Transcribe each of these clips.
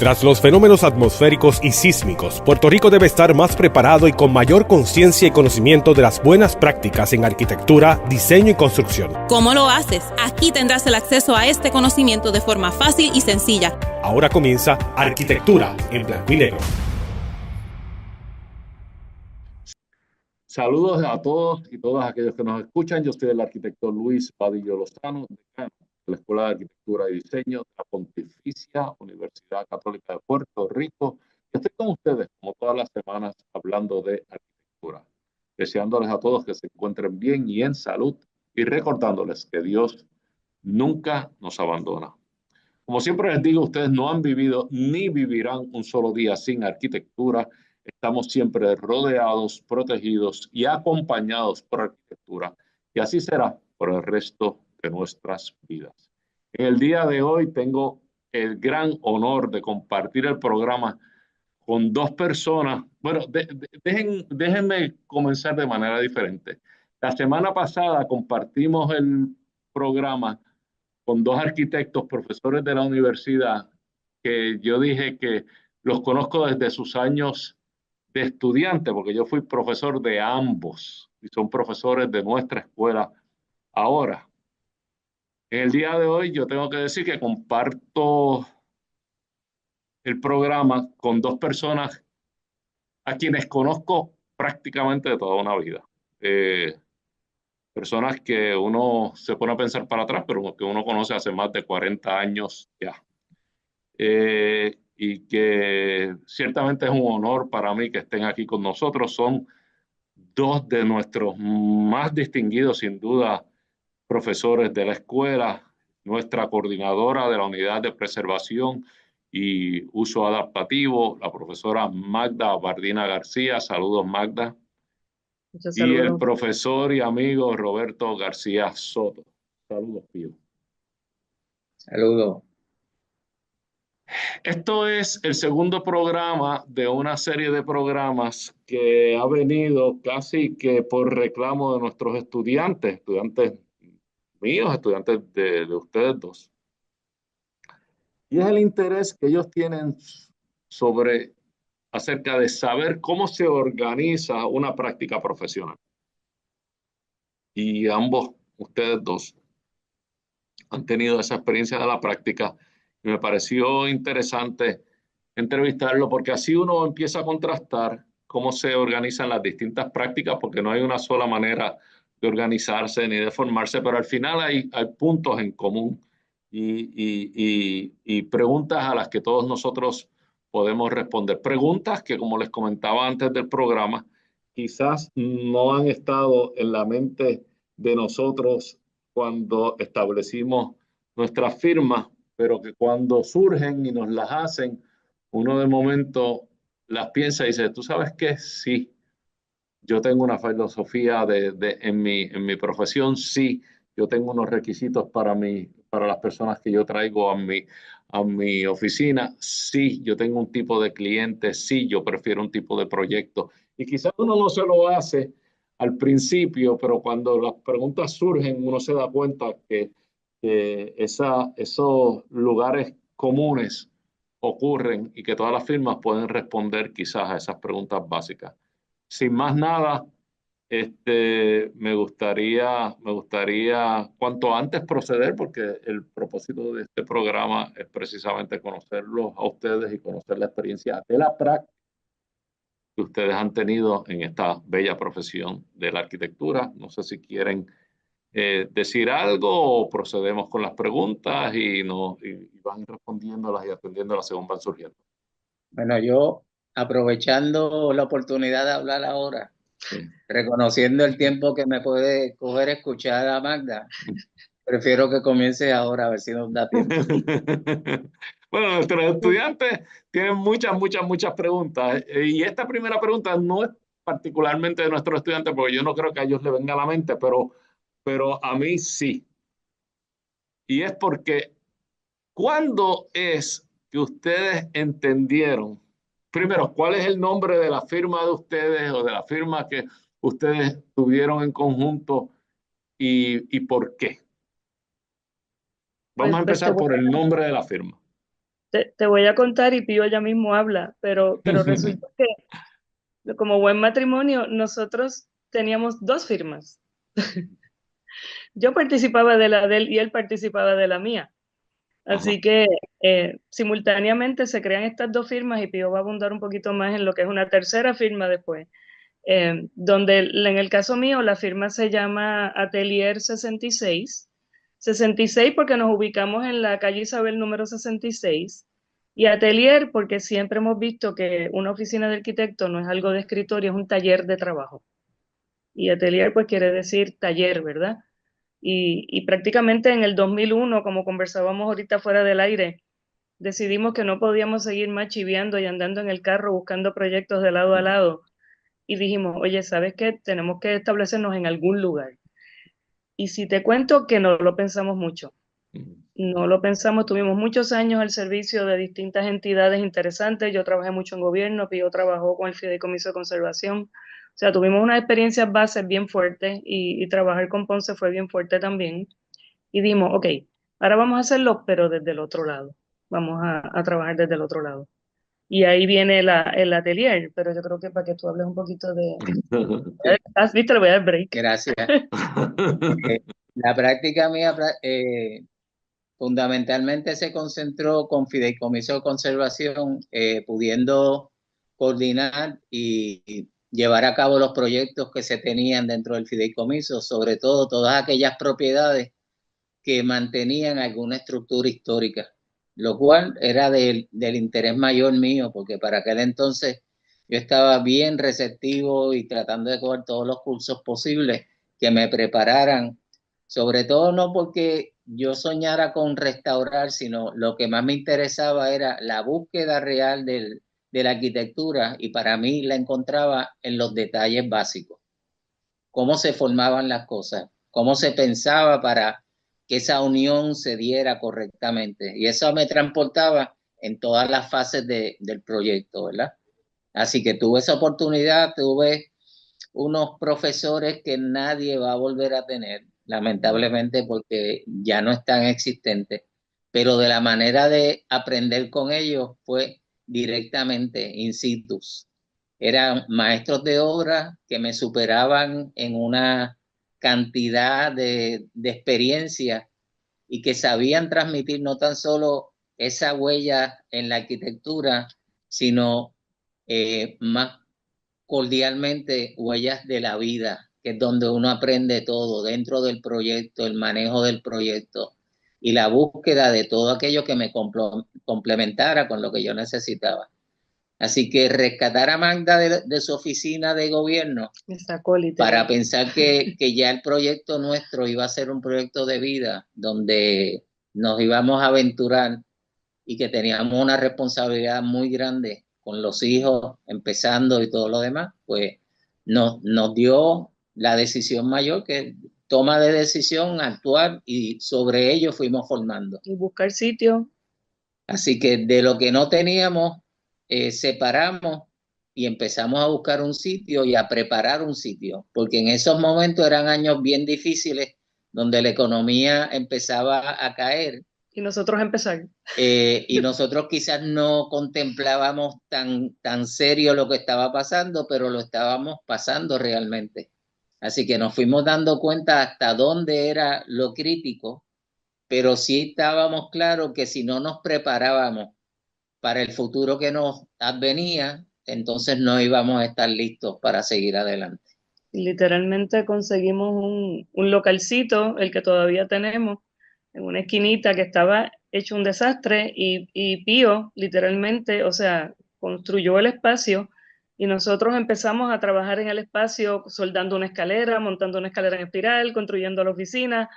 Tras los fenómenos atmosféricos y sísmicos, Puerto Rico debe estar más preparado y con mayor conciencia y conocimiento de las buenas prácticas en arquitectura, diseño y construcción. ¿Cómo lo haces? Aquí tendrás el acceso a este conocimiento de forma fácil y sencilla. Ahora comienza Arquitectura en Blanco y Negro. Saludos a todos y todas aquellos que nos escuchan. Yo soy el arquitecto Luis Padillo Lozano, decano de la Escuela de Arquitectura y Diseño de la Pontificia Universidad Católica de Puerto Rico. Y estoy con ustedes, como todas las semanas, hablando de arquitectura, deseándoles a todos que se encuentren bien y en salud y recordándoles que Dios nunca nos abandona. Como siempre les digo, ustedes no han vivido ni vivirán un solo día sin arquitectura. Estamos siempre rodeados, protegidos y acompañados por arquitectura. Y así será por el resto de nuestras vidas. En el día de hoy tengo el gran honor de compartir el programa con dos personas. Bueno, déjenme comenzar de manera diferente. La semana pasada compartimos el programa con dos arquitectos, profesores de la universidad, que yo dije que los conozco desde sus años de estudiante, porque yo fui profesor de ambos y son profesores de nuestra escuela ahora. En el día de hoy yo tengo que decir que comparto el programa con dos personas a quienes conozco prácticamente de toda una vida. Personas que uno se pone a pensar para atrás, pero que uno conoce hace más de 40 años ya. Y que ciertamente es un honor para mí que estén aquí con nosotros. Son dos de nuestros más distinguidos, sin duda, profesores de la escuela, nuestra coordinadora de la Unidad de Preservación y Uso Adaptativo, la profesora Magda Bardina García. Saludos, Magda. Muchos Y saludos. el profesor y amigo Roberto García Soto. Saludos, Pío. Saludos. Esto es el segundo programa de una serie de programas que ha venido casi que por reclamo de nuestros estudiantes míos, estudiantes de ustedes dos. Y es el interés que ellos tienen acerca de saber cómo se organiza una práctica profesional. Y ambos, ustedes dos, han tenido esa experiencia de la práctica y me pareció interesante entrevistarlo porque así uno empieza a contrastar cómo se organizan las distintas prácticas, porque no hay una sola manera de organizarse ni de formarse, pero al final hay puntos en común y preguntas a las que todos nosotros podemos responder. Preguntas que, como les comentaba antes del programa, quizás no han estado en la mente de nosotros cuando establecimos nuestras firmas, pero que cuando surgen y nos las hacen, uno de momento las piensa y dice, ¿tú sabes qué? Sí, yo tengo una filosofía en mi profesión, sí, yo tengo unos requisitos para las personas que yo traigo a mi oficina, sí, yo tengo un tipo de cliente, sí, yo prefiero un tipo de proyecto. Y quizás uno no se lo hace al principio, pero cuando las preguntas surgen, uno se da cuenta que esos lugares comunes ocurren y que todas las firmas pueden responder quizás a esas preguntas básicas. Sin más nada, me gustaría cuanto antes proceder, porque el propósito de este programa es precisamente conocerlos a ustedes y conocer la experiencia de la práctica que ustedes han tenido en esta bella profesión de la arquitectura. No sé si quieren decir algo o procedemos con las preguntas y van respondiéndolas y atendiéndolas según van surgiendo. Bueno, yo aprovechando la oportunidad de hablar ahora, Sí. reconociendo el tiempo que me puede coger escuchar a Magda, prefiero que comience ahora a ver si nos da tiempo. Bueno, nuestros estudiantes tienen muchas preguntas y esta primera pregunta no es particularmente de nuestros estudiantes porque yo no creo que a ellos les venga a la mente, pero a mí sí. Y es porque, ¿cuándo es que ustedes entendieron? Primero, ¿cuál es el nombre de la firma de ustedes o de la firma que ustedes tuvieron en conjunto y por qué? Vamos a empezar por el nombre de la firma. te voy a contar y Pío ya mismo habla, pero resulta que como buen matrimonio nosotros teníamos dos firmas. Yo participaba de la de él y él participaba de la mía. Así que simultáneamente se crean estas dos firmas y Pío va a abundar un poquito más en lo que es una tercera firma después, donde en el caso mío la firma se llama Atelier 66. 66 porque nos ubicamos en la calle Isabel número 66 y Atelier porque siempre hemos visto que una oficina de arquitecto no es algo de escritorio, es un taller de trabajo. Y Atelier pues quiere decir taller, ¿verdad? Y prácticamente en el 2001, como conversábamos ahorita fuera del aire, decidimos que no podíamos seguir más chiviando y andando en el carro buscando proyectos de lado a lado. Y dijimos, oye, ¿sabes qué? Tenemos que establecernos en algún lugar. Y si te cuento que no lo pensamos mucho, no lo pensamos, tuvimos muchos años al servicio de distintas entidades interesantes, yo trabajé mucho en gobierno, Pío trabajó con el Fideicomiso de Conservación, o sea, tuvimos unas experiencias bases bien fuertes y trabajar con Ponce fue bien fuerte también. Y dijimos, ok, ahora vamos a hacerlo, pero desde el otro lado, vamos a trabajar desde el otro lado. Y ahí viene el atelier, pero yo creo que para que tú hables un poquito de... ¿Has visto? Le voy a dar break. Gracias. La práctica mía fundamentalmente se concentró con Fideicomiso de Conservación, pudiendo coordinar y llevar a cabo los proyectos que se tenían dentro del fideicomiso, sobre todo todas aquellas propiedades que mantenían alguna estructura histórica, lo cual era del interés mayor mío, porque para aquel entonces yo estaba bien receptivo y tratando de coger todos los cursos posibles que me prepararan, sobre todo no porque yo soñara con restaurar, sino lo que más me interesaba era la búsqueda real de la arquitectura, y para mí la encontraba en los detalles básicos, cómo se formaban las cosas, cómo se pensaba para que esa unión se diera correctamente. Y eso me transportaba en todas las fases del proyecto, ¿verdad? Así que tuve esa oportunidad, tuve unos profesores que nadie va a volver a tener, lamentablemente, porque ya no están existentes, pero de la manera de aprender con ellos fue directamente, in situ. Eran maestros de obra que me superaban en una cantidad de experiencia y que sabían transmitir no tan solo esa huella en la arquitectura, sino más cordialmente huellas de la vida, que es donde uno aprende todo dentro del proyecto, el manejo del proyecto y la búsqueda de todo aquello que me complementara con lo que yo necesitaba. Así que rescatar a Magda de su oficina de gobierno para pensar que ya el proyecto nuestro iba a ser un proyecto de vida donde nos íbamos a aventurar y que teníamos una responsabilidad muy grande con los hijos empezando y todo lo demás, pues nos dio la decisión mayor, que toma de decisión, actuar, y sobre ello fuimos formando. Y buscar sitio. Así que de lo que no teníamos, separamos y empezamos a buscar un sitio y a preparar un sitio, porque en esos momentos eran años bien difíciles, donde la economía empezaba a caer. Y nosotros empezar. Y nosotros quizás no contemplábamos tan serio lo que estaba pasando, pero lo estábamos pasando realmente. Así que nos fuimos dando cuenta hasta dónde era lo crítico, pero sí estábamos claros que si no nos preparábamos para el futuro que nos advenía, entonces no íbamos a estar listos para seguir adelante. Literalmente conseguimos un localcito, el que todavía tenemos, en una esquinita que estaba hecho un desastre, y Pío literalmente, o sea, construyó el espacio y nosotros empezamos a trabajar en el espacio soldando una escalera, montando una escalera en espiral, construyendo la oficina,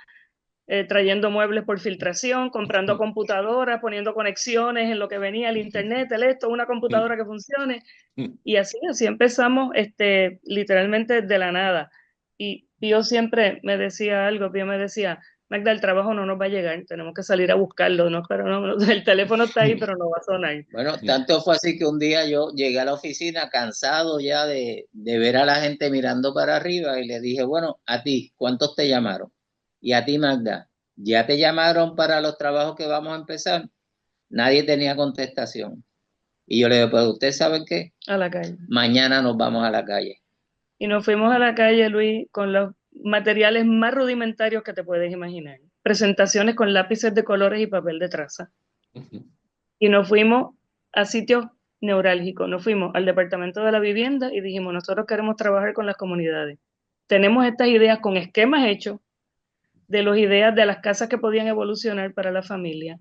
trayendo muebles por filtración, comprando computadoras, poniendo conexiones en lo que venía el internet, una computadora que funcione. Y así empezamos literalmente de la nada. Y Pío siempre me decía algo, Pío me decía, Magda, el trabajo no nos va a llegar, tenemos que salir a buscarlo, ¿no? Pero no, el teléfono está ahí, pero no va a sonar. Bueno, tanto fue así que un día yo llegué a la oficina cansado ya de ver a la gente mirando para arriba y le dije, bueno, a ti, ¿cuántos te llamaron? Y a ti, Magda, ¿ya te llamaron para los trabajos que vamos a empezar? Nadie tenía contestación. Y yo le digo, pues ¿ustedes saben qué? A la calle. Mañana nos vamos a la calle. Y nos fuimos a la calle, Luis, con los materiales más rudimentarios que te puedes imaginar. Presentaciones con lápices de colores y papel de traza. Y nos fuimos a sitios neurálgicos. Nos fuimos al Departamento de la Vivienda y dijimos, nosotros queremos trabajar con las comunidades. Tenemos estas ideas con esquemas hechos de las ideas de las casas que podían evolucionar para la familia.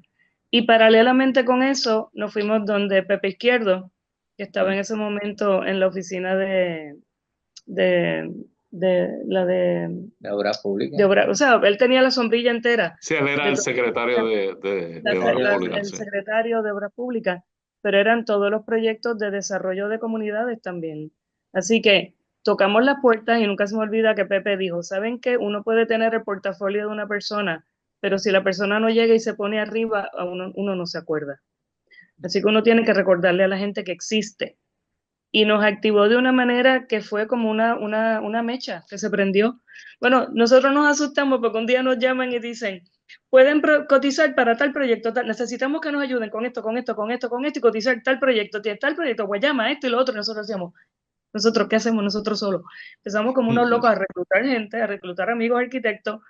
Y paralelamente con eso, nos fuimos donde Pepe Izquierdo, que estaba en ese momento en la oficina de Obras Públicas. o sea, él tenía la sombrilla entera. Sí, él era el secretario de Obras Públicas. El secretario de Obras Públicas, pero eran todos los proyectos de desarrollo de comunidades también. Así que tocamos las puertas y nunca se me olvida que Pepe dijo, ¿saben qué? Uno puede tener el portafolio de una persona, pero si la persona no llega y se pone arriba, uno no se acuerda. Así que uno tiene que recordarle a la gente que existe. Y nos activó de una manera que fue como una mecha que se prendió. Bueno, nosotros nos asustamos porque un día nos llaman y dicen, pueden cotizar para tal proyecto, necesitamos que nos ayuden con esto, y cotizar tal proyecto, pues llama esto y lo otro. Y nosotros decíamos, ¿nosotros qué hacemos nosotros solos? Empezamos como unos locos a reclutar gente, a reclutar amigos arquitectos,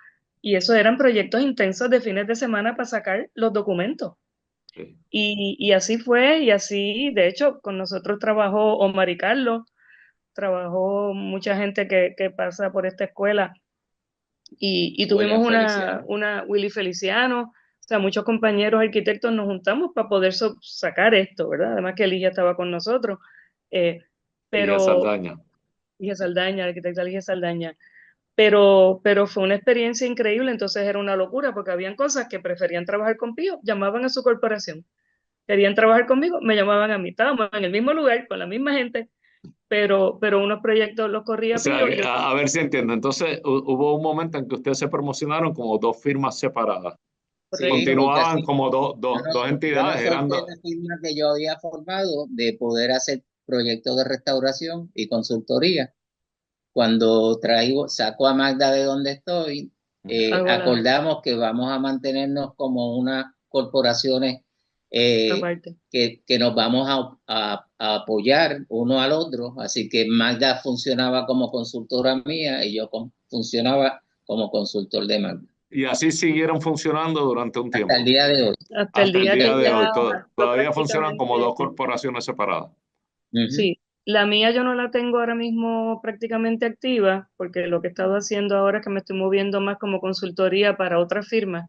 y eso eran proyectos intensos de fines de semana para sacar los documentos. Y así fue, y así, de hecho, con nosotros trabajó Omar y Carlos, trabajó mucha gente que pasa por esta escuela, y tuvimos una Willy Feliciano, o sea, muchos compañeros arquitectos nos juntamos para poder sacar esto, ¿verdad? Además que Ligia estaba con nosotros, pero... Ligia Saldaña, la arquitecta Ligia Saldaña. Pero fue una experiencia increíble, entonces era una locura, porque habían cosas que preferían trabajar con Pío, llamaban a su corporación. Querían trabajar conmigo, me llamaban a mí. Estábamos en el mismo lugar, con la misma gente, pero unos proyectos los corría Pío. A ver si entiendo. Entonces, hubo un momento en que ustedes se promocionaron como dos firmas separadas. Sí, continuaban como dos entidades. Eran la firma que yo había formado de poder hacer proyectos de restauración y consultoría. Cuando saco a Magda de donde estoy, acordamos que vamos a mantenernos como unas corporaciones que nos vamos a apoyar uno al otro. Así que Magda funcionaba como consultora mía y yo funcionaba como consultor de Magda. Y así siguieron funcionando durante un tiempo. Hasta el día de hoy. Hasta el día de hoy. Todavía funcionan como dos corporaciones separadas. Sí. La mía yo no la tengo ahora mismo prácticamente activa, porque lo que he estado haciendo ahora es que me estoy moviendo más como consultoría para otras firmas,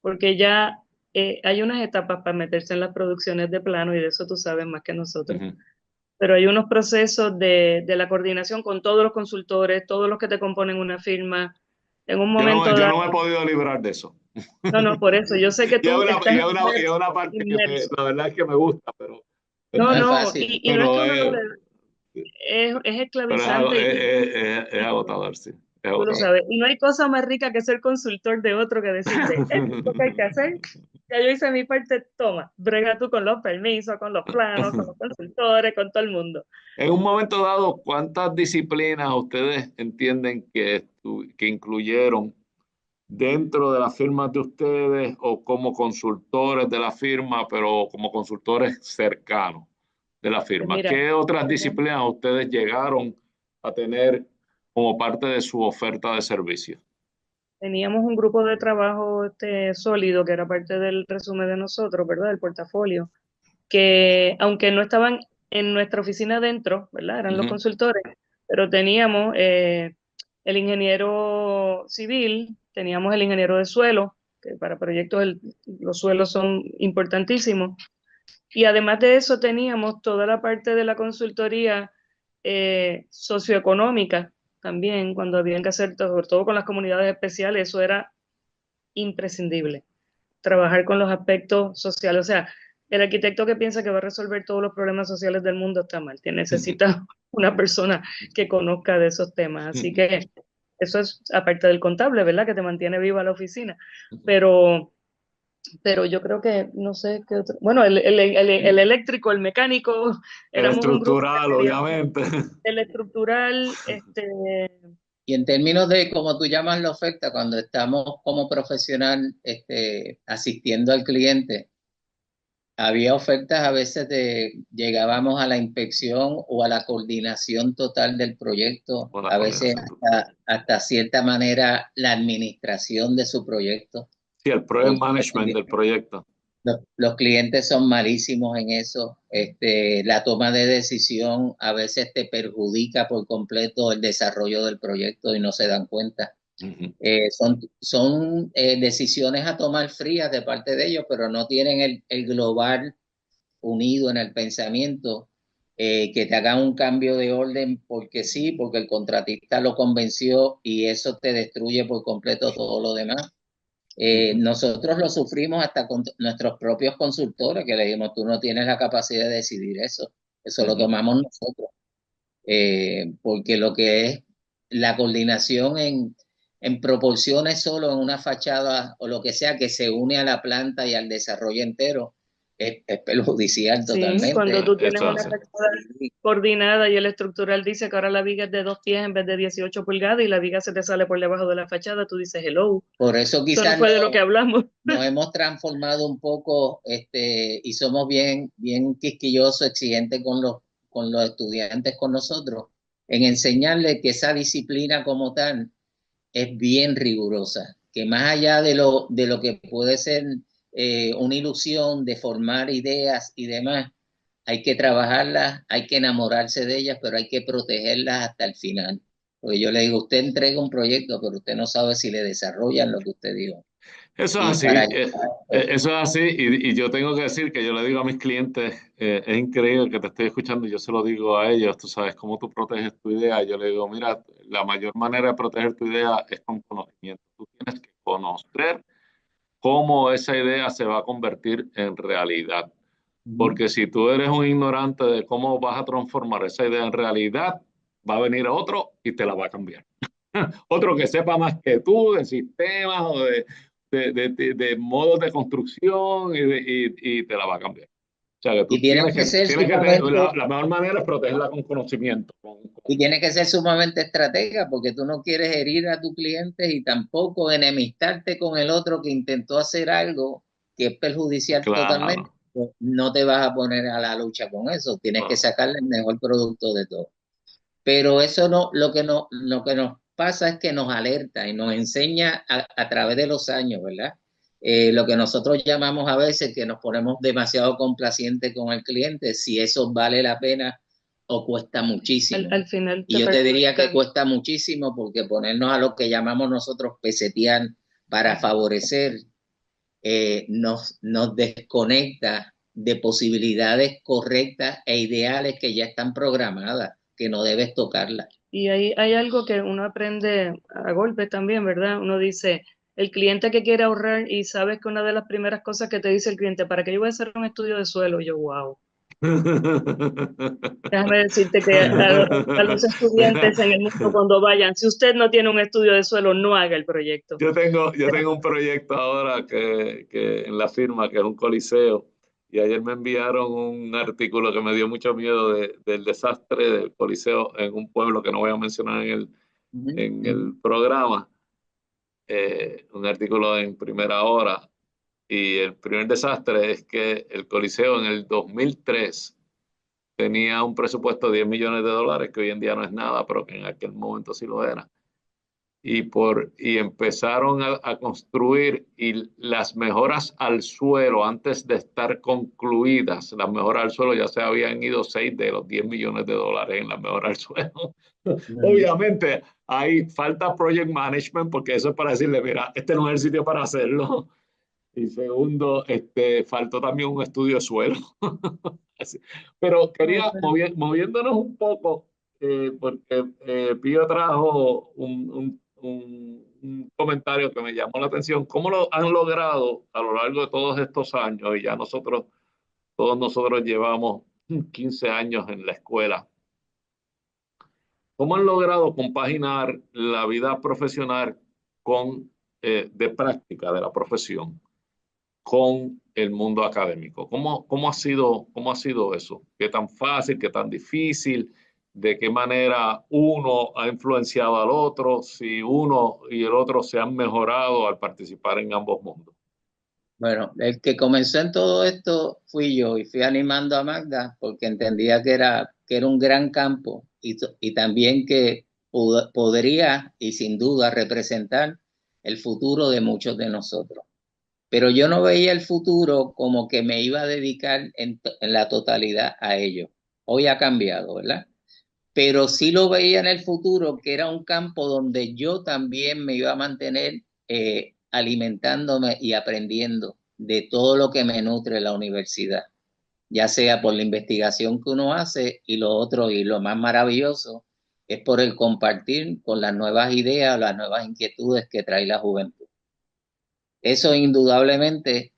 porque ya hay unas etapas para meterse en las producciones de plano, y de eso tú sabes más que nosotros. Pero hay unos procesos de la coordinación con todos los consultores, todos los que te componen una firma. En un momento yo no me he podido librar de eso. No, por eso, yo sé que tú estás... Y una parte que la verdad es que me gusta, pero... No, y no es esclavizante. Es agotador, sí. Tú lo sabes. Y no hay cosa más rica que ser consultor de otro que decirte, esto es lo que hay que hacer. Ya yo hice mi parte, toma, brega tú con los permisos, con los planos, con los consultores, con todo el mundo. En un momento dado, ¿cuántas disciplinas ustedes entienden que incluyeron dentro de las firmas de ustedes o como consultores de la firma, pero como consultores cercanos de la firma? Mira, ¿qué otras disciplinas ustedes llegaron a tener como parte de su oferta de servicio? Teníamos un grupo de trabajo sólido que era parte del resumen de nosotros, ¿verdad? Del portafolio, que aunque no estaban en nuestra oficina dentro, ¿verdad? Eran los consultores, pero teníamos el ingeniero civil, teníamos el ingeniero de suelo, que para proyectos los suelos son importantísimos, y además de eso teníamos toda la parte de la consultoría socioeconómica también, cuando habían que hacer, sobre todo con las comunidades especiales, eso era imprescindible, trabajar con los aspectos sociales. O sea, el arquitecto que piensa que va a resolver todos los problemas sociales del mundo está mal, que necesita una persona que conozca de esos temas. Así que eso es aparte del contable, ¿verdad? Que te mantiene viva la oficina. Pero yo creo que, no sé qué otro. Bueno, el eléctrico, el mecánico. El estructural, obviamente. El estructural, Y en términos de, como tú llamas la oferta, cuando estamos como profesional asistiendo al cliente, había ofertas a veces llegábamos a la inspección o a la coordinación total del proyecto, Una a veces coordinación. hasta cierta manera la administración de su proyecto. Sí, el project management del proyecto. Los clientes son malísimos en eso. La toma de decisión a veces te perjudica por completo el desarrollo del proyecto y no se dan cuenta. Ujú. Son decisiones a tomar frías de parte de ellos, pero no tienen el global unido en el pensamiento, que te hagan un cambio de orden porque sí, porque el contratista lo convenció y eso te destruye por completo todo lo demás. Nosotros lo sufrimos hasta con nuestros propios consultores, que le dijimos, tú no tienes la capacidad de decidir eso lo tomamos nosotros, porque lo que es la coordinación en proporciones solo en una fachada o lo que sea que se une a la planta y al desarrollo entero, es perjudicial Sí, totalmente. cuando tú tienes Eso una hace. fachada coordinada y el estructural dice que ahora la viga es de 2 pies en vez de 18 pulgadas y la viga se te sale por debajo de la fachada, tú dices hello. Por eso Eso no quizás fue de lo que hablamos. nos hemos transformado un poco, y somos bien quisquillosos, exigentes con los estudiantes, con nosotros, en enseñarles que esa disciplina como tal es bien rigurosa, que más allá de lo que puede ser una ilusión de formar ideas y demás, hay que trabajarlas, hay que enamorarse de ellas, pero hay que protegerlas hasta el final. Porque yo le digo, usted entrega un proyecto, pero usted no sabe si le desarrollan lo que usted dijo. Eso es Y así, para eso es así, y yo tengo que decir que yo le digo a mis clientes, es increíble que te estoy escuchando, yo se lo digo a ellos, tú sabes cómo tú proteges tu idea, yo le digo, mira, la mayor manera de proteger tu idea es con conocimiento, tú tienes que conocer cómo esa idea se va a convertir en realidad, porque si tú eres un ignorante de cómo vas a transformar esa idea en realidad, va a venir otro y te la va a cambiar. Otro que sepa más que tú de sistemas o de modos de construcción y te la va a cambiar. O sea, que y tú tienes que, la mejor manera es protegerla con conocimiento. y tiene que ser sumamente estratega porque tú no quieres herir a tu cliente y tampoco enemistarte con el otro que intentó hacer algo que es perjudicial totalmente. Claro. Pues no te vas a poner a la lucha con eso, tienes que sacarle el mejor producto de todo. Pero eso no, lo que nos pasa es que nos alerta y nos enseña a través de los años, ¿verdad? Lo que nosotros llamamos a veces que nos ponemos demasiado complacientes con el cliente, si eso vale la pena o cuesta muchísimo. Al final Y yo te diría que cuesta muchísimo porque ponernos a lo que llamamos nosotros pesetear para favorecer, nos desconecta de posibilidades correctas e ideales que ya están programadas, que no debes tocarlas. Y hay algo que uno aprende a golpes también, ¿verdad? Uno dice, el cliente que quiere ahorrar y sabes que una de las primeras cosas que te dice el cliente, ¿para qué yo voy a hacer un estudio de suelo? Y yo, wow. Déjame decirte que a los estudiantes en el mundo cuando vayan, si usted no tiene un estudio de suelo, no haga el proyecto. Yo tengo un proyecto ahora que en la firma, que es un coliseo, y ayer me enviaron un artículo que me dio mucho miedo del desastre del coliseo en un pueblo que no voy a mencionar en el programa, un artículo en Primera Hora, y el primer desastre es que el coliseo en el 2003 tenía un presupuesto de 10 millones de dólares, que hoy en día no es nada, pero que en aquel momento sí lo era. Y empezaron a construir, y las mejoras al suelo, antes de estar concluidas, las mejoras al suelo, ya se habían ido 6 de los 10 millones de dólares en las mejoras al suelo. Obviamente hay falta project management, porque eso es para decirle, mira, este no es el sitio para hacerlo. Y segundo, faltó también un estudio de suelo. Pero quería, moviéndonos un poco, porque Pío trajo un comentario que me llamó la atención. ¿Cómo lo han logrado a lo largo de todos estos años? Y ya todos nosotros llevamos 15 años en la escuela. ¿Cómo han logrado compaginar la vida profesional de práctica de la profesión con el mundo académico? ¿Cómo ha sido eso? ¿Qué tan fácil, qué tan difícil? ¿De qué manera uno ha influenciado al otro? Si uno y el otro se han mejorado al participar en ambos mundos. Bueno, el que comenzó en todo esto fui yo y fui animando a Magda porque entendía que era un gran campo y también que podría y sin duda representar el futuro de muchos de nosotros. Pero yo no veía el futuro como que me iba a dedicar en la totalidad a ello. Hoy ha cambiado, ¿verdad? Pero sí lo veía en el futuro, que era un campo donde yo también me iba a mantener alimentándome y aprendiendo de todo lo que me nutre la universidad, ya sea por la investigación que uno hace y lo otro, y lo más maravilloso, es por el compartir con las nuevas ideas, las nuevas inquietudes que trae la juventud. Eso indudablemente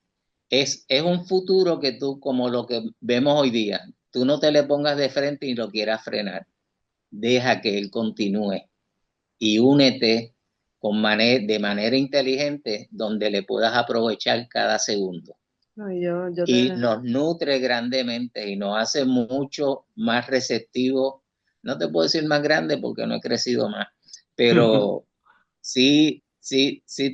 es un futuro que tú, como lo que vemos hoy día, tú no te le pongas de frente y lo quieras frenar. Deja que él continúe y únete de manera inteligente donde le puedas aprovechar cada segundo. No, Y nos nutre grandemente y nos hace mucho más receptivos. No te puedo decir más grande porque no he crecido más, pero sí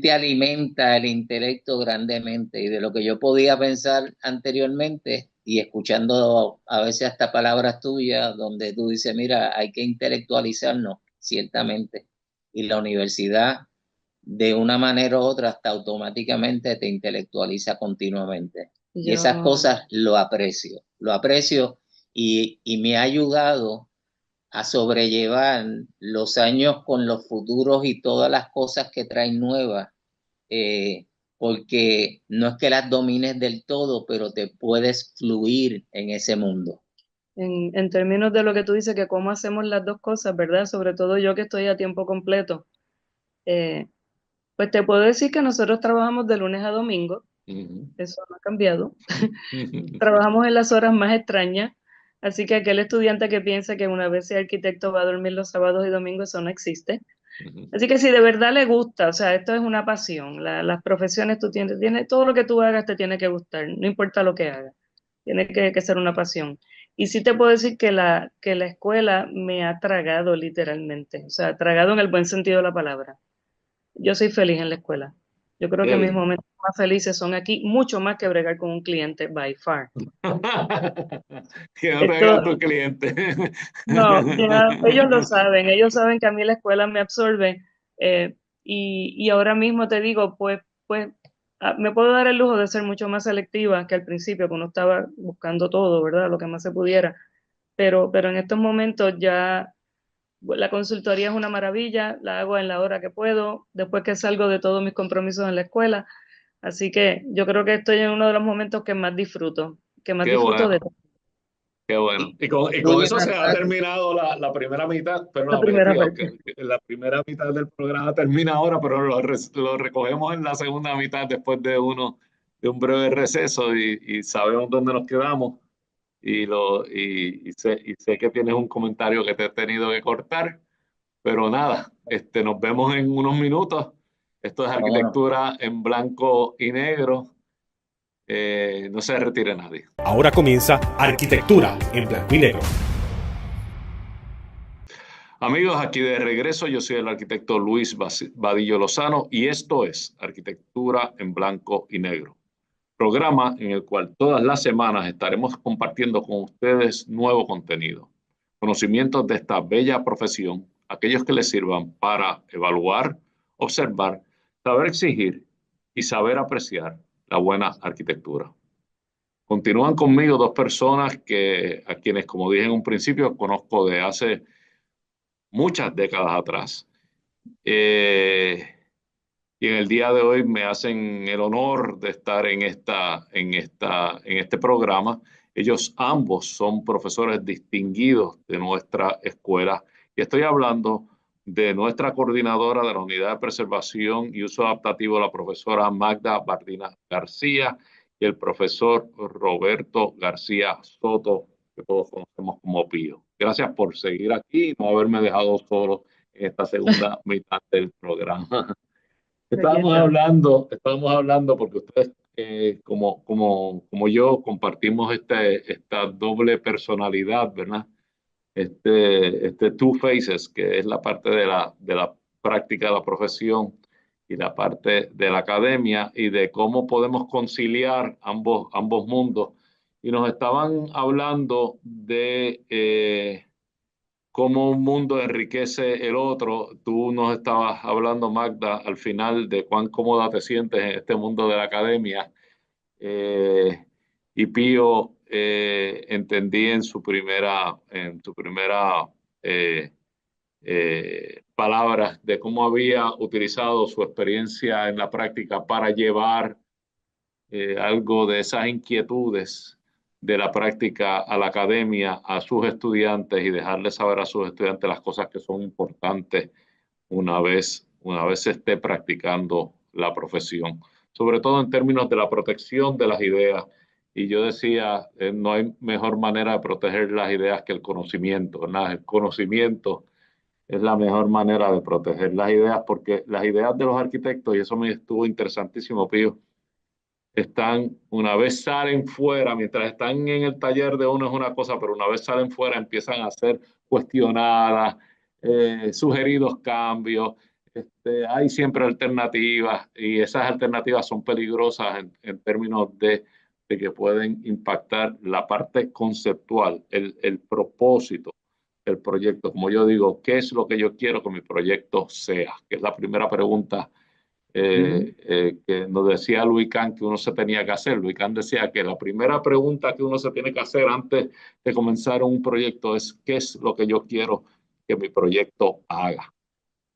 te alimenta el intelecto grandemente, y de lo que yo podía pensar anteriormente y escuchando a veces hasta palabras tuyas donde tú dices, mira, hay que intelectualizarnos, ciertamente, y la universidad de una manera u otra hasta automáticamente te intelectualiza continuamente. Y esas cosas lo aprecio y me ha ayudado a sobrellevar los años con los futuros y todas las cosas que traen nuevas, porque no es que las domines del todo, pero te puedes fluir en ese mundo. En términos de lo que tú dices, que cómo hacemos las dos cosas, ¿verdad? Sobre todo yo que estoy a tiempo completo. Pues te puedo decir que nosotros trabajamos de lunes a domingo, eso no ha cambiado. Trabajamos en las horas más extrañas, así que aquel estudiante que piensa que una vez sea arquitecto va a dormir los sábados y domingos, eso no existe. Así que si de verdad le gusta, o sea, esto es una pasión, las profesiones tú tienes, todo lo que tú hagas te tiene que gustar, no importa lo que hagas, tiene que ser una pasión. Y sí te puedo decir que que la escuela me ha tragado literalmente, o sea, tragado en el buen sentido de la palabra. Yo soy feliz en la escuela. Yo creo que mis momentos más felices son aquí, mucho más que bregar con un cliente, by far. Que no te haga tu cliente. No, ya, ellos saben que a mí la escuela me absorbe, y ahora mismo te digo, pues me puedo dar el lujo de ser mucho más selectiva que al principio, que uno estaba buscando todo, ¿verdad? Lo que más se pudiera, pero en estos momentos ya la consultoría es una maravilla, la hago en la hora que puedo, después que salgo de todos mis compromisos en la escuela, así que yo creo que estoy en uno de los momentos que más disfruto Qué bueno. de todo. Qué bueno. Y con eso se ha terminado la primera mitad, La primera parte. la primera mitad del programa termina ahora, pero lo recogemos en la segunda mitad después de un breve receso y sabemos dónde nos quedamos. Y sé que tienes un comentario que te he tenido que cortar, pero nada, nos vemos en unos minutos. Esto es Arquitectura en Blanco y Negro. No se retire nadie. Ahora comienza Arquitectura en Blanco y Negro. Amigos, aquí de regreso, yo soy el arquitecto Luis Vadillo Lozano y esto es Arquitectura en Blanco y Negro, programa en el cual todas las semanas estaremos compartiendo con ustedes nuevo contenido, conocimientos de esta bella profesión, aquellos que les sirvan para evaluar, observar, saber exigir y saber apreciar la buena arquitectura. Continúan conmigo dos personas a quienes, como dije en un principio, conozco de hace muchas décadas atrás. Y en el día de hoy me hacen el honor de estar en este programa. Ellos ambos son profesores distinguidos de nuestra escuela. Y estoy hablando de nuestra coordinadora de la Unidad de Preservación y Uso Adaptativo, la profesora Magda Bardina García, y el profesor Roberto García Soto, que todos conocemos como Pío. Gracias por seguir aquí y no haberme dejado solo en esta segunda mitad del programa. Estábamos hablando porque ustedes, como yo, compartimos esta doble personalidad, ¿verdad? Two faces, que es la parte de la práctica de la profesión y la parte de la academia y de cómo podemos conciliar ambos mundos. Y nos estaban hablando de cómo un mundo enriquece el otro. Tú nos estabas hablando, Magda, al final de cuán cómoda te sientes en este mundo de la academia. Y Pío, entendí en su primera eh, palabras de cómo había utilizado su experiencia en la práctica para llevar algo de esas inquietudes de la práctica a la academia, a sus estudiantes y dejarles saber a sus estudiantes las cosas que son importantes una vez se esté practicando la profesión, sobre todo en términos de la protección de las ideas. Y yo decía, no hay mejor manera de proteger las ideas que el conocimiento, ¿verdad? El conocimiento es la mejor manera de proteger las ideas, porque las ideas de los arquitectos, y eso me estuvo interesantísimo, Pío, una vez salen fuera, mientras están en el taller de uno es una cosa, pero una vez salen fuera empiezan a ser cuestionadas, sugeridos cambios, hay siempre alternativas y esas alternativas son peligrosas en términos de que pueden impactar la parte conceptual, el propósito del proyecto. Como yo digo, ¿qué es lo que yo quiero que mi proyecto sea? Que es la primera pregunta que nos decía Louis Kahn que uno se tenía que hacer. Louis Kahn decía que la primera pregunta que uno se tiene que hacer antes de comenzar un proyecto es ¿qué es lo que yo quiero que mi proyecto haga?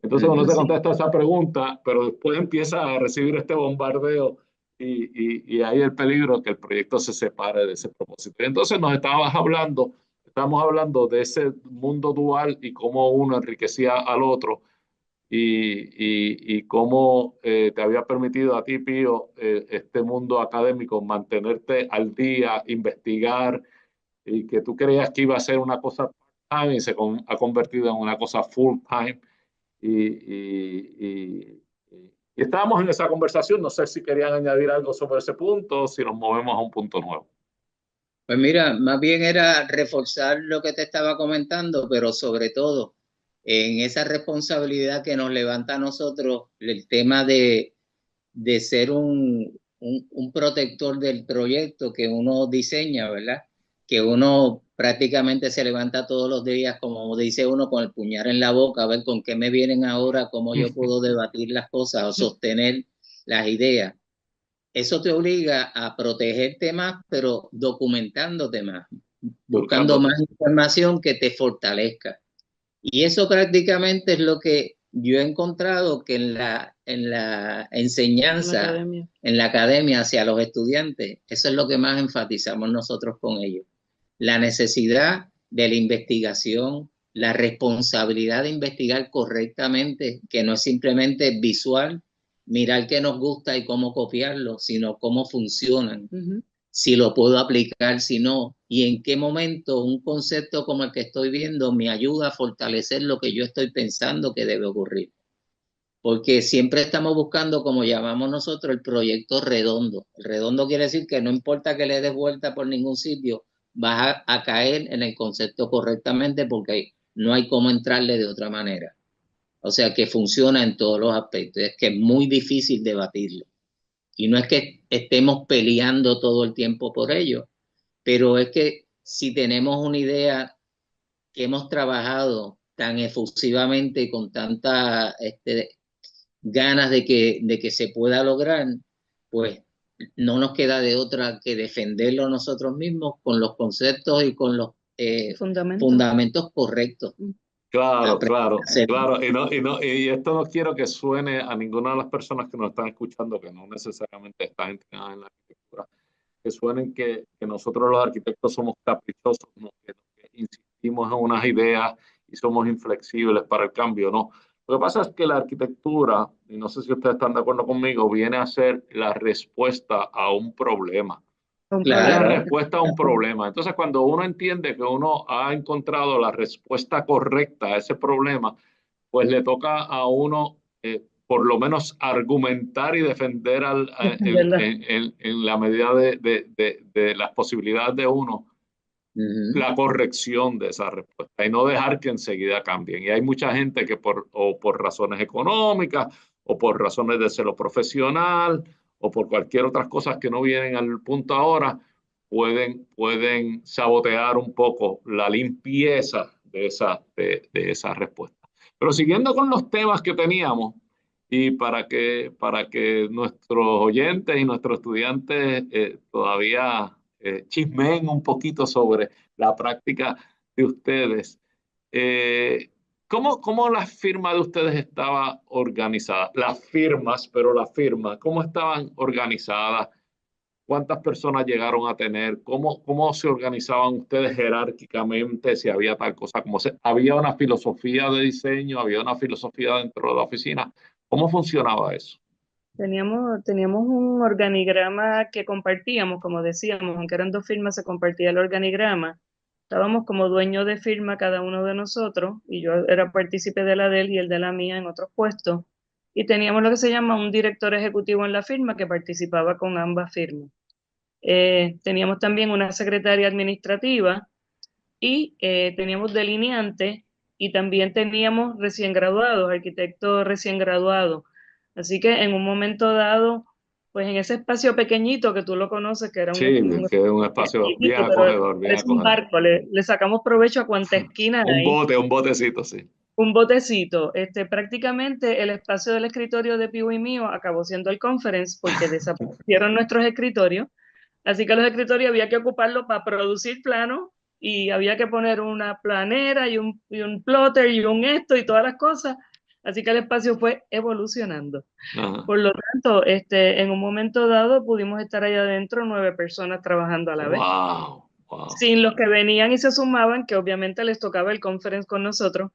Entonces uno se contesta esa pregunta, pero después empieza a recibir este bombardeo y hay el peligro que el proyecto se separe de ese propósito. Entonces estábamos hablando de ese mundo dual y cómo uno enriquecía al otro y cómo te había permitido a ti, Pío, este mundo académico, mantenerte al día, investigar, y que tú creías que iba a ser una cosa part-time y ha convertido en una cosa full-time. Y estábamos en esa conversación. No sé si querían añadir algo sobre ese punto, si nos movemos a un punto nuevo. Pues mira, más bien era reforzar lo que te estaba comentando, pero sobre todo en esa responsabilidad que nos levanta a nosotros el tema de ser un protector del proyecto que uno diseña, ¿verdad? Que uno prácticamente se levanta todos los días, como dice uno, con el puñal en la boca, a ver con qué me vienen ahora, cómo yo puedo debatir las cosas o sostener las ideas. Eso te obliga a protegerte más, pero documentándote más, buscando más información que te fortalezca. Y eso prácticamente es lo que yo he encontrado que en la enseñanza, en la academia hacia los estudiantes, eso es lo que más enfatizamos nosotros con ellos. La necesidad de la investigación, la responsabilidad de investigar correctamente, que no es simplemente visual, mirar qué nos gusta y cómo copiarlo, sino cómo funcionan, si lo puedo aplicar, si no, y en qué momento un concepto como el que estoy viendo me ayuda a fortalecer lo que yo estoy pensando que debe ocurrir. Porque siempre estamos buscando, como llamamos nosotros, el proyecto redondo. El redondo quiere decir que no importa que le des vuelta por ningún sitio, vas a caer en el concepto correctamente porque no hay cómo entrarle de otra manera. O sea, que funciona en todos los aspectos. Es que es muy difícil debatirlo. Y no es que estemos peleando todo el tiempo por ello, pero es que si tenemos una idea que hemos trabajado tan efusivamente y con tanta ganas de que se pueda lograr, pues no nos queda de otra que defenderlo nosotros mismos con los conceptos y con los fundamentos correctos. Claro. Y esto no quiero que suene a ninguna de las personas que nos están escuchando, que no necesariamente están entrenadas en la arquitectura, que suenen que nosotros los arquitectos somos caprichosos, ¿no? que insistimos en unas ideas y somos inflexibles para el cambio. No. Lo que pasa es que la arquitectura, y no sé si ustedes están de acuerdo conmigo, viene a ser la respuesta a un problema. La respuesta a un problema. Entonces, cuando uno entiende que uno ha encontrado la respuesta correcta a ese problema, pues le toca a uno, por lo menos, argumentar y defender en la medida de las posibilidades de uno, la corrección de esa respuesta y no dejar que enseguida cambien. Y hay mucha gente que por razones económicas o por razones de celo profesional o por cualquier otras cosas que no vienen al punto ahora, pueden sabotear un poco la limpieza de esa respuesta. Pero siguiendo con los temas que teníamos, y para que nuestros oyentes y nuestros estudiantes todavía chismeen un poquito sobre la práctica de ustedes, ¿cómo la firma de ustedes estaba organizada? Las firmas, pero la firma, ¿cómo estaban organizadas? ¿Cuántas personas llegaron a tener? ¿Cómo se organizaban ustedes jerárquicamente? Si había tal cosa como había una filosofía de diseño, había una filosofía dentro de la oficina. ¿Cómo funcionaba eso? Teníamos un organigrama que compartíamos, como decíamos, aunque eran dos firmas, se compartía el organigrama. Estábamos como dueños de firma cada uno de nosotros, y yo era partícipe de la de él y él de la mía en otros puestos. Y teníamos lo que se llama un director ejecutivo en la firma que participaba con ambas firmas. Teníamos también una secretaria administrativa y teníamos delineantes y también teníamos recién graduados, arquitectos recién graduados. Así que en un momento dado, pues en ese espacio pequeñito que tú lo conoces, que era Sí, que es un espacio bien acogedor, bien es un acogedor. barco, le sacamos provecho a cuanta esquina hay. Un botecito, sí. Un botecito. Prácticamente el espacio del escritorio de Pivo y mío acabó siendo el conference porque desaparecieron nuestros escritorios. Así que los escritorios había que ocuparlos para producir planos y había que poner una planera y un plotter y un esto y todas las cosas. Así que el espacio fue evolucionando. Ajá. Por lo tanto, en un momento dado pudimos estar ahí adentro 9 personas trabajando a la vez. Wow. Sin los que venían y se sumaban, que obviamente les tocaba el conference con nosotros.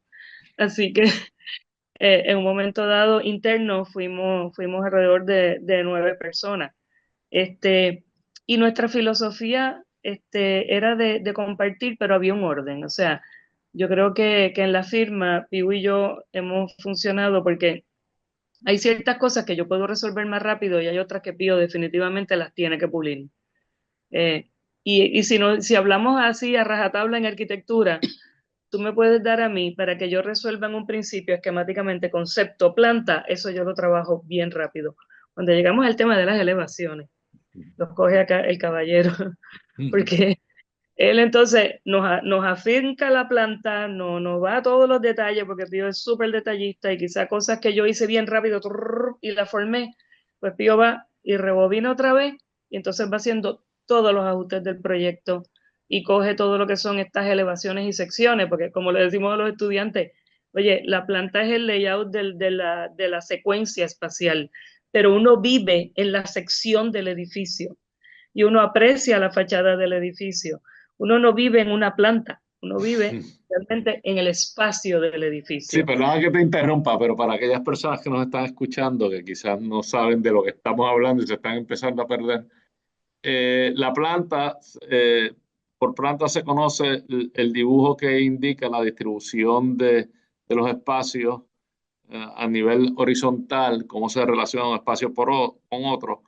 Así que en un momento dado interno fuimos alrededor de 9 personas. Y nuestra filosofía era de compartir, pero había un orden. O sea, yo creo que en la firma, Piu y yo hemos funcionado porque hay ciertas cosas que yo puedo resolver más rápido y hay otras que Pío definitivamente las tiene que pulir. Y si hablamos así a rajatabla en arquitectura, tú me puedes dar a mí para que yo resuelva en un principio esquemáticamente concepto, planta, eso yo lo trabajo bien rápido. Cuando llegamos al tema de las elevaciones, los coge acá el caballero, porque él entonces nos afinca la planta, nos va a todos los detalles, porque Pío es súper detallista y quizá cosas que yo hice bien rápido y la formé, pues Pío va y rebobina otra vez y entonces va haciendo todos los ajustes del proyecto y coge todo lo que son estas elevaciones y secciones, porque como le decimos a los estudiantes, oye, la planta es el layout de la secuencia espacial, pero uno vive en la sección del edificio y uno aprecia la fachada del edificio. Uno no vive en una planta, uno vive realmente en el espacio del edificio. Sí, perdona que te interrumpa, pero para aquellas personas que nos están escuchando, que quizás no saben de lo que estamos hablando y se están empezando a perder, la planta, por planta se conoce el dibujo que indica la distribución de los espacios a nivel horizontal, cómo se relaciona un espacio con otro.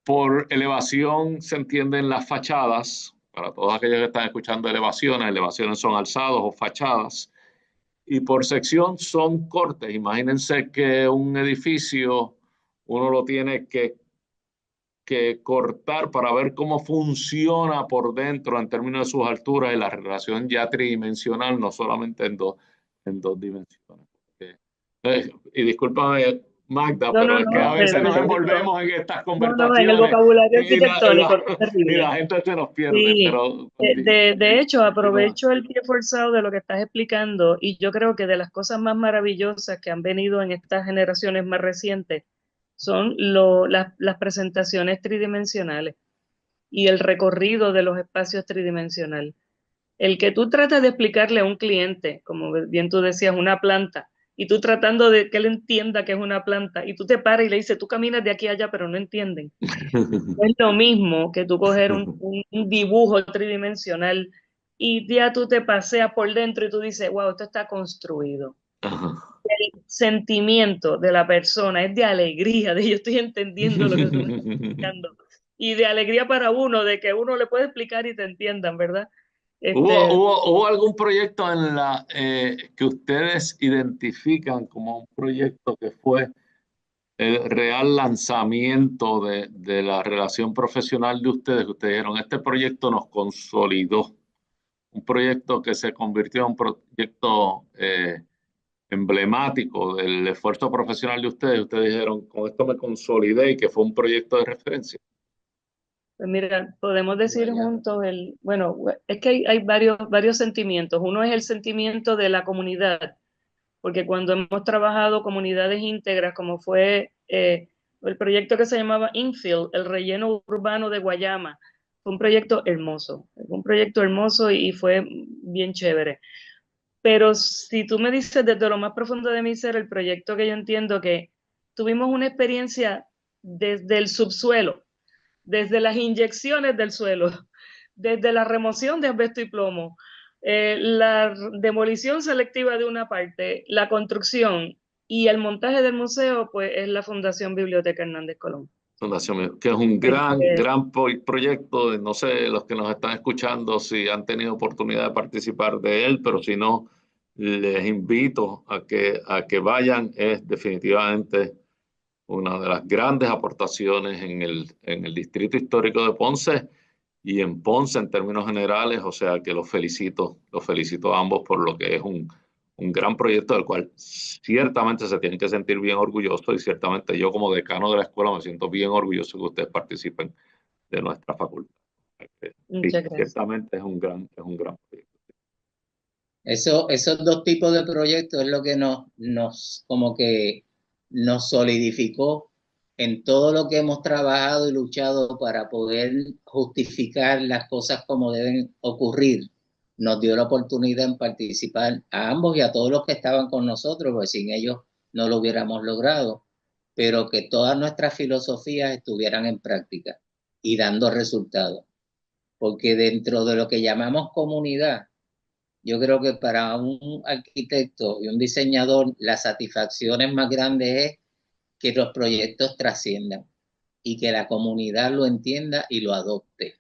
Por elevación se entienden las fachadas. Para todos aquellos que están escuchando elevaciones son alzados o fachadas. Y por sección son cortes. Imagínense que un edificio uno lo tiene que cortar para ver cómo funciona por dentro en términos de sus alturas y la relación ya tridimensional, no solamente en dos dimensiones. Y discúlpame, Magda, pero es que a veces nos envolvemos en estas conversaciones. En el vocabulario arquitectónico. Y la gente se nos pierde. Sí. Pero, de hecho, aprovecho el pie forzado de lo que estás explicando y yo creo que de las cosas más maravillosas que han venido en estas generaciones más recientes son las presentaciones tridimensionales y el recorrido de los espacios tridimensionales. El que tú tratas de explicarle a un cliente, como bien tú decías, una planta, y tú tratando de que él entienda que es una planta, y tú te paras y le dices, tú caminas de aquí a allá, pero no entienden. No es lo mismo que tú coger un dibujo tridimensional y ya tú te paseas por dentro y tú dices, wow, esto está construido. El sentimiento de la persona es de alegría, de yo estoy entendiendo lo que tú me estás explicando. Y de alegría para uno, de que uno le puede explicar y te entiendan, ¿verdad? Este, ¿Hubo algún proyecto que ustedes identifican como un proyecto que fue el real lanzamiento de la relación profesional de ustedes? Que ustedes dijeron, este proyecto nos consolidó, un proyecto que se convirtió en un proyecto emblemático del esfuerzo profesional de ustedes. Ustedes dijeron, con esto me consolidé y que fue un proyecto de referencia. pues mira, podemos decir Vaya. juntos bueno, es que hay varios sentimientos. Uno es el sentimiento de la comunidad, porque cuando hemos trabajado comunidades íntegras, como fue el proyecto que se llamaba Infill, el relleno urbano de Guayama, fue un proyecto hermoso y fue bien chévere. Pero si tú me dices desde lo más profundo de mi ser, el proyecto que yo entiendo que tuvimos una experiencia desde el subsuelo, desde las inyecciones del suelo, desde la remoción de asbesto y plomo, la demolición selectiva de una parte, la construcción y el montaje del museo, pues es la Fundación Biblioteca Hernández Colón. Fundación, que es un Este, gran proyecto. No sé, los que nos están escuchando, si han tenido oportunidad de participar de él, pero si no, les invito a que vayan. Es definitivamente una de las grandes aportaciones en el Distrito Histórico de Ponce y en Ponce en términos generales. O sea que los felicito a ambos por lo que es un gran proyecto del cual ciertamente se tienen que sentir bien orgullosos, y ciertamente yo como decano de la escuela me siento bien orgulloso que ustedes participen de nuestra facultad. Sí, muchas gracias. ciertamente es un gran proyecto. Esos dos tipos de proyectos es lo que como que nos solidificó en todo lo que hemos trabajado y luchado para poder justificar las cosas como deben ocurrir. Nos dio la oportunidad en participar a ambos y a todos los que estaban con nosotros, pues sin ellos no lo hubiéramos logrado, pero que todas nuestras filosofías estuvieran en práctica y dando resultados. Porque dentro de lo que llamamos comunidad, yo creo que para un arquitecto y un diseñador, la satisfacción más grande es que los proyectos trasciendan y que la comunidad lo entienda y lo adopte.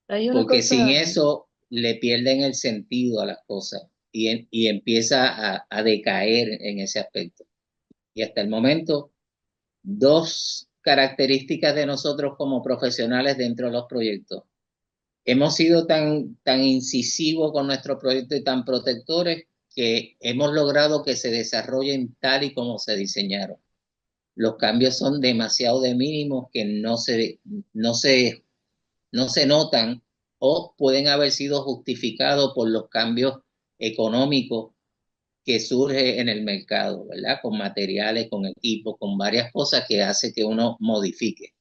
Hay una Porque sin cosa, eso le pierden el sentido a las cosas y empieza a decaer en ese aspecto. Y hasta el momento, dos características de nosotros como profesionales dentro de los proyectos. Hemos sido tan incisivos con nuestro proyecto y tan protectores que hemos logrado que se desarrollen tal y como se diseñaron. Los cambios son demasiado de mínimos que no se notan o pueden haber sido justificados por los cambios económicos que surge en el mercado, ¿verdad? Con materiales, con equipos, con varias cosas que hace que uno modifique.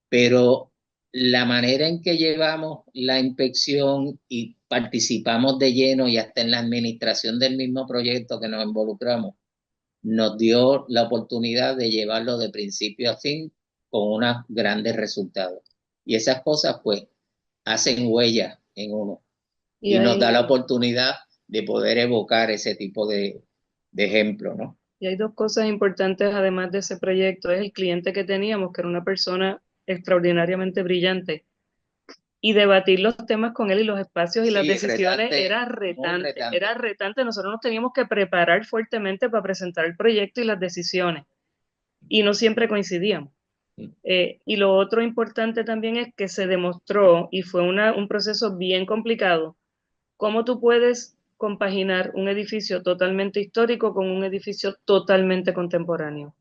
Pero la manera en que llevamos la inspección y participamos de lleno y hasta en la administración del mismo proyecto que nos involucramos, nos dio la oportunidad de llevarlo de principio a fin con unos grandes resultados. Y esas cosas pues hacen huella en uno y nos da la oportunidad de poder evocar ese tipo de ejemplo, ¿no? y hay dos cosas importantes además de ese proyecto. Es el cliente que teníamos, que era una persona extraordinariamente brillante. Y debatir los temas con él y los espacios y las decisiones era retante. Nosotros nos teníamos que preparar fuertemente para presentar el proyecto y las decisiones. Y no siempre coincidíamos. Y lo otro importante también es que se demostró, y fue un proceso bien complicado, cómo tú puedes compaginar un edificio totalmente histórico con un edificio totalmente contemporáneo.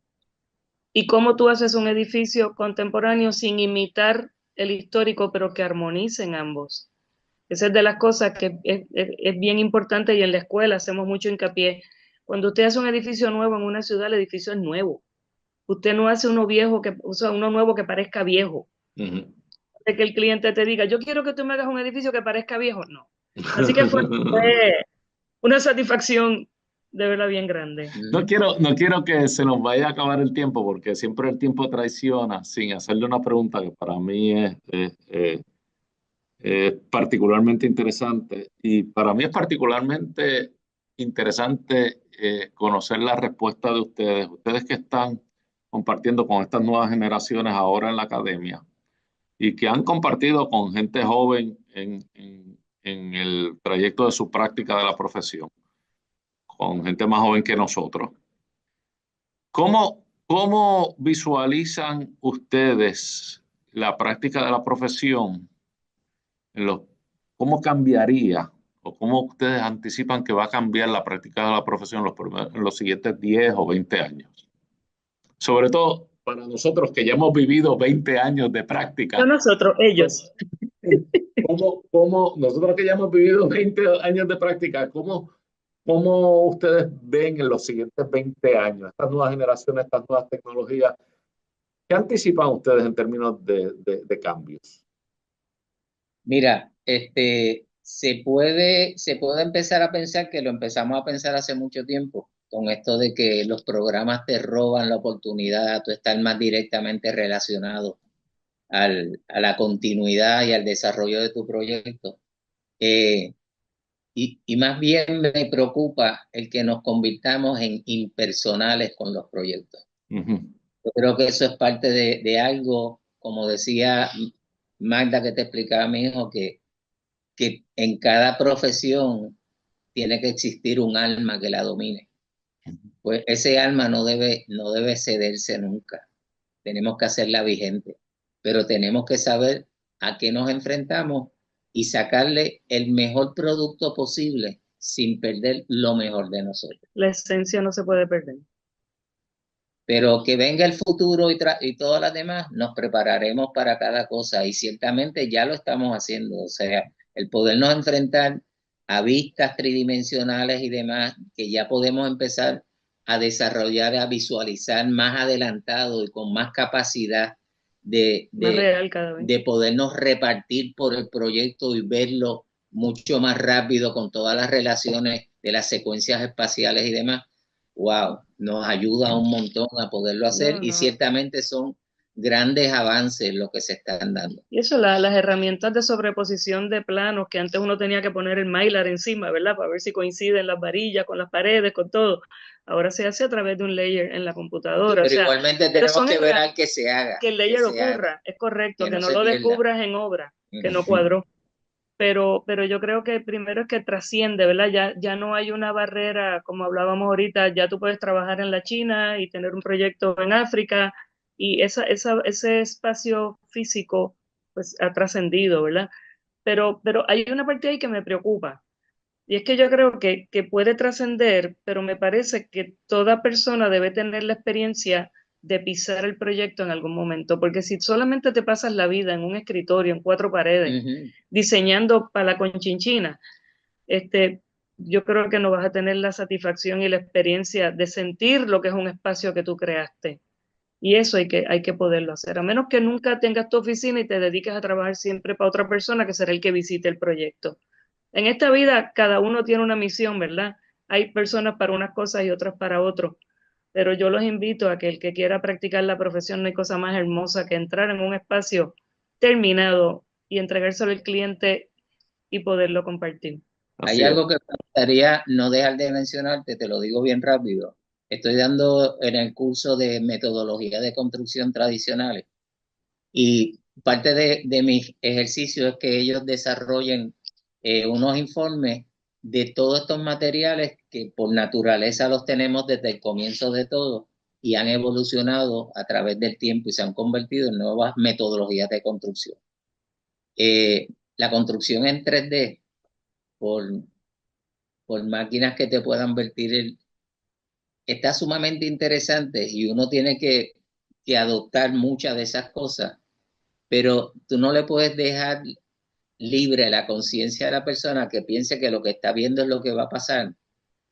Y cómo tú haces un edificio contemporáneo sin imitar el histórico, pero que armonicen ambos. Esa es de las cosas que es bien importante, y en la escuela hacemos mucho hincapié. Cuando usted hace un edificio nuevo en una ciudad, el edificio es nuevo. Usted no hace uno nuevo que parezca viejo. De que el cliente te diga, yo quiero que tú me hagas un edificio que parezca viejo. No. Así que fue una satisfacción de verdad bien grande. No quiero que se nos vaya a acabar el tiempo, porque siempre el tiempo traiciona, sin hacerle una pregunta que para mí es particularmente interesante. Y para mí es particularmente interesante conocer la respuesta de ustedes que están compartiendo con estas nuevas generaciones ahora en la academia y que han compartido con gente joven en en el trayecto de su práctica de la profesión, con gente más joven que nosotros. ¿Cómo visualizan ustedes la práctica de la profesión? ¿Cómo cambiaría o cómo ustedes anticipan que va a cambiar la práctica de la profesión en los siguientes 10 o 20 años? Sobre todo para nosotros que ya hemos vivido 20 años de práctica. No nosotros, ellos. Nosotros que ya hemos vivido 20 años de práctica, ¿cómo ustedes ven en los siguientes 20 años estas nuevas generaciones, estas nuevas tecnologías? ¿Qué anticipan ustedes en términos de cambios? Mira, se puede empezar a pensar que lo empezamos a pensar hace mucho tiempo, con esto de que los programas te roban la oportunidad, tú estar más directamente relacionado a la continuidad y al desarrollo de tu proyecto. Y más bien me preocupa el que nos convirtamos en impersonales con los proyectos. Yo creo que eso es parte de algo, como decía Magda, que te explicaba mi hijo, que en cada profesión tiene que existir un alma que la domine. Pues ese alma no debe cederse nunca. Tenemos que hacerla vigente, pero tenemos que saber a qué nos enfrentamos y sacarle el mejor producto posible sin perder lo mejor de nosotros. La esencia no se puede perder. Pero que venga el futuro y todas las demás, nos prepararemos para cada cosa y ciertamente ya lo estamos haciendo. O sea, el podernos enfrentar a vistas tridimensionales y demás, que ya podemos empezar a desarrollar, a visualizar más adelantado y con más capacidad más real cada vez. de podernos repartir por el proyecto y verlo mucho más rápido con todas las relaciones de las secuencias espaciales y demás. Wow, nos ayuda un montón a poderlo hacer y ciertamente son grandes avances los que se están dando. Y eso, las herramientas de sobreposición de planos, que antes uno tenía que poner el mylar encima, ¿verdad? Para ver si coinciden las varillas con las paredes, con todo. Ahora se hace a través de un layer en la computadora. Pero igualmente tenemos que ver al que se haga. Que el layer ocurra, es correcto, que no lo descubras en obra, que no cuadró. Pero yo creo que primero es que trasciende, ¿verdad? Ya no hay una barrera, como hablábamos ahorita, ya tú puedes trabajar en la China y tener un proyecto en África, y ese espacio físico pues ha trascendido, ¿verdad? Pero hay una parte ahí que me preocupa, y es que yo creo que puede trascender, pero me parece que toda persona debe tener la experiencia de pisar el proyecto en algún momento, porque si solamente te pasas la vida en un escritorio, en 4 paredes, diseñando para la Conchinchina, yo creo que no vas a tener la satisfacción y la experiencia de sentir lo que es un espacio que tú creaste. Y eso hay que poderlo hacer, a menos que nunca tengas tu oficina y te dediques a trabajar siempre para otra persona que será el que visite el proyecto. En esta vida cada uno tiene una misión, ¿verdad? Hay personas para unas cosas y otras para otros, pero yo los invito a que el que quiera practicar la profesión, no hay cosa más hermosa que entrar en un espacio terminado y entregárselo al cliente y poderlo compartir. Hay algo que me gustaría no dejar de mencionarte, te lo digo bien rápido. Estoy dando en el curso de metodología de construcción tradicionales y parte de mi ejercicio es que ellos desarrollen unos informes de todos estos materiales que por naturaleza los tenemos desde el comienzo de todo y han evolucionado a través del tiempo y se han convertido en nuevas metodologías de construcción. La construcción en 3D por máquinas que te puedan vertir está sumamente interesante y uno tiene que adoptar muchas de esas cosas, pero tú no le puedes dejar libre la conciencia de la persona que piense que lo que está viendo es lo que va a pasar,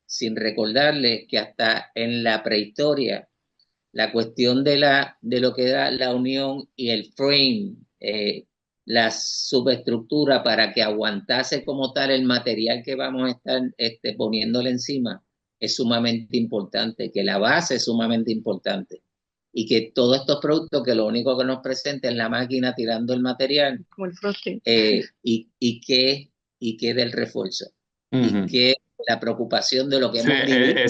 sin recordarle que hasta en la prehistoria la cuestión de lo que era la unión y el frame, la subestructura para que aguantase como tal el material que vamos a estar poniéndole encima, es sumamente importante, que la base es sumamente importante y que todos estos productos que lo único que nos presenta es la máquina tirando el material, como el frosting, y que del refuerzo, y que la preocupación de lo que hemos vivido.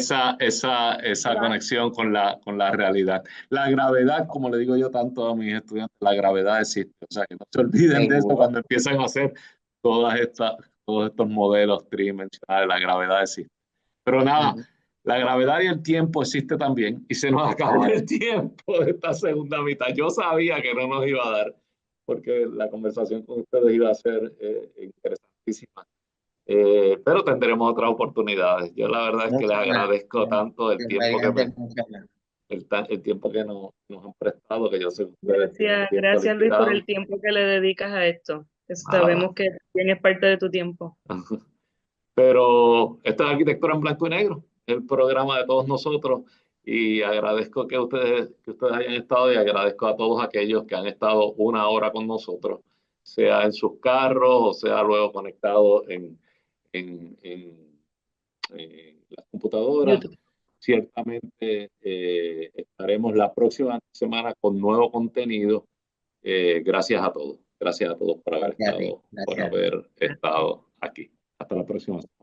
Esa conexión con la realidad. La gravedad, como le digo yo tanto a mis estudiantes, la gravedad existe. O sea, que no se olviden de eso cuando empiezan a hacer todas estas todos estos modelos tridimensionales, la gravedad existe. Pero nada, la gravedad y el tiempo existe también y se nos acabó el tiempo de esta segunda mitad. Yo sabía que no nos iba a dar porque la conversación con ustedes iba a ser interesantísima. Pero tendremos otras oportunidades. Yo la verdad es que les agradezco tanto el tiempo el tiempo que nos han prestado, que yo sé que ustedes gracias Luis por el tiempo que le dedicas a esto. Sabemos que tienes parte de tu tiempo. Pero esto es Arquitectura en Blanco y Negro, el programa de todos nosotros, y agradezco que ustedes hayan estado, y agradezco a todos aquellos que han estado una hora con nosotros, sea en sus carros o sea luego conectados en las computadoras. YouTube. Ciertamente estaremos la próxima semana con nuevo contenido. Gracias a todos por haber estado aquí. Hasta la próxima semana.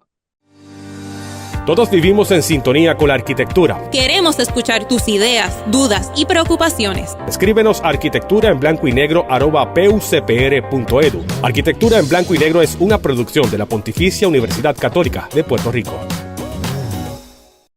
Todos vivimos en sintonía con la arquitectura. Queremos escuchar tus ideas, dudas y preocupaciones. Escríbenos a arquitecturaenblancoynegro@pucpr.edu. Arquitectura en Blanco y Negro es una producción de la Pontificia Universidad Católica de Puerto Rico.